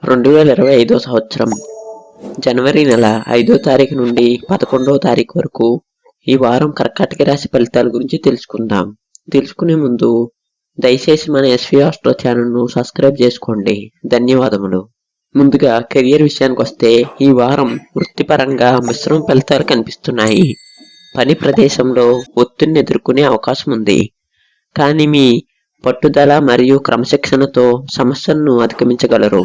2025 సంవత్సరం జనవరి నెల 5వ తారీఖు నుండి 11వ తారీఖు వరకు ఈ వారం కర్కాటక రాశి ఫలితాల గురించి తెలుసుకుందాం. తెలుసుకునే ముందు దయచేసి మన ఎస్వి ఆస్ట్రో ఛానల్ను సబ్స్క్రైబ్ చేసుకోండి. ధన్యవాదములు. ముందుగా కెరియర్ విషయానికి వస్తే ఈ వారం వృత్తిపరంగా మిశ్రమ ఫలితాలు కనిపిస్తున్నాయి. పని ప్రదేశంలో ఒత్తిడిని ఎదుర్కొనే అవకాశం ఉంది. కానీ మీ పట్టుదల మరియు క్రమశిక్షణతో సమస్యలను అధిగమించగలరు.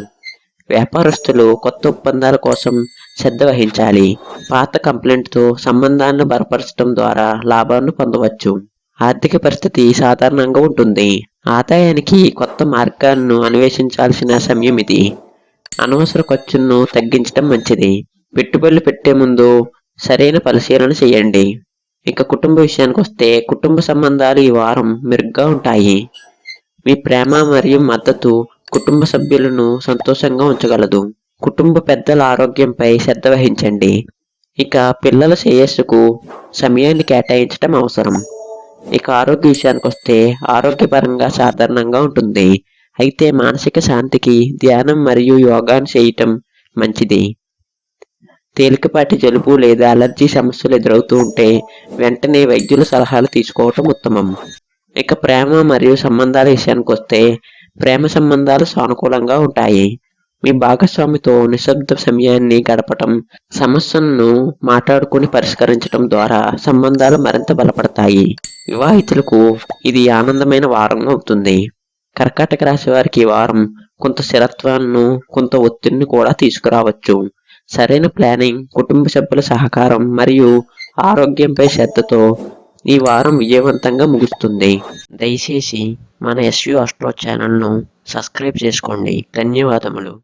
వ్యాపారస్తులు కొత్త ఒప్పందాల కోసం శ్రద్ధ వహించాలి. పాత కంప్లైంట్తో సంబంధాలను బలపరచడం ద్వారా లాభాలను పొందవచ్చు. ఆర్థిక పరిస్థితి సాధారణంగా ఉంటుంది. ఆదాయానికి కొత్త మార్గాలను అన్వేషించాల్సిన సమయం ఇది. అనవసర ఖర్చులను తగ్గించడం మంచిది. పెట్టుబడులు పెట్టే ముందు సరైన పరిశీలన చేయండి. ఇక కుటుంబ విషయానికి వస్తే కుటుంబ సంబంధాలు ఈ వారం మెరుగ్గా ఉంటాయి. మీ ప్రేమ మరియు మద్దతు కుటుంబ సభ్యులను సంతోషంగా ఉంచగలదు. కుటుంబ పెద్దల ఆరోగ్యంపై శ్రద్ధ వహించండి. ఇక పిల్లల శ్రేయస్సుకు సమయాన్ని కేటాయించడం అవసరం. ఇక ఆరోగ్య విషయానికి వస్తే ఆరోగ్యపరంగా సాధారణంగా ఉంటుంది. అయితే మానసిక శాంతికి ధ్యానం మరియు యోగాను చేయటం మంచిది. తేలికపాటి జలుబు లేదా అలర్జీ సమస్యలు ఎదురవుతూ ఉంటే వెంటనే వైద్యుల సలహాలు తీసుకోవటం ఉత్తమం. ఇక ప్రేమ మరియు సంబంధాల విషయానికి వస్తే ప్రేమ సంబంధాలు సానుకూలంగా ఉంటాయి. మీ భాగస్వామితో నిశ్శబ్ద సమయాన్ని గడపటం, సమస్యలను మాట్లాడుకుని పరిష్కరించడం ద్వారా సంబంధాలు మరింత బలపడతాయి. వివాహితులకు ఇది ఆనందమైన వారం అవుతుంది. కర్కాటక రాశి వారికి ఈ వారం కొంత స్థిరత్వాన్ని, కొంత ఒత్తిడిని కూడా తీసుకురావచ్చు. సరైన ప్లానింగ్, కుటుంబ సభ్యుల సహకారం మరియు ఆరోగ్యంపై శ్రద్ధతో ఈ వారం విజయవంతంగా ముగుస్తుంది. దయచేసి మన ఎస్వి ఆస్ట్రో ఛానల్ను సబ్స్క్రైబ్ చేసుకోండి. ధన్యవాదములు.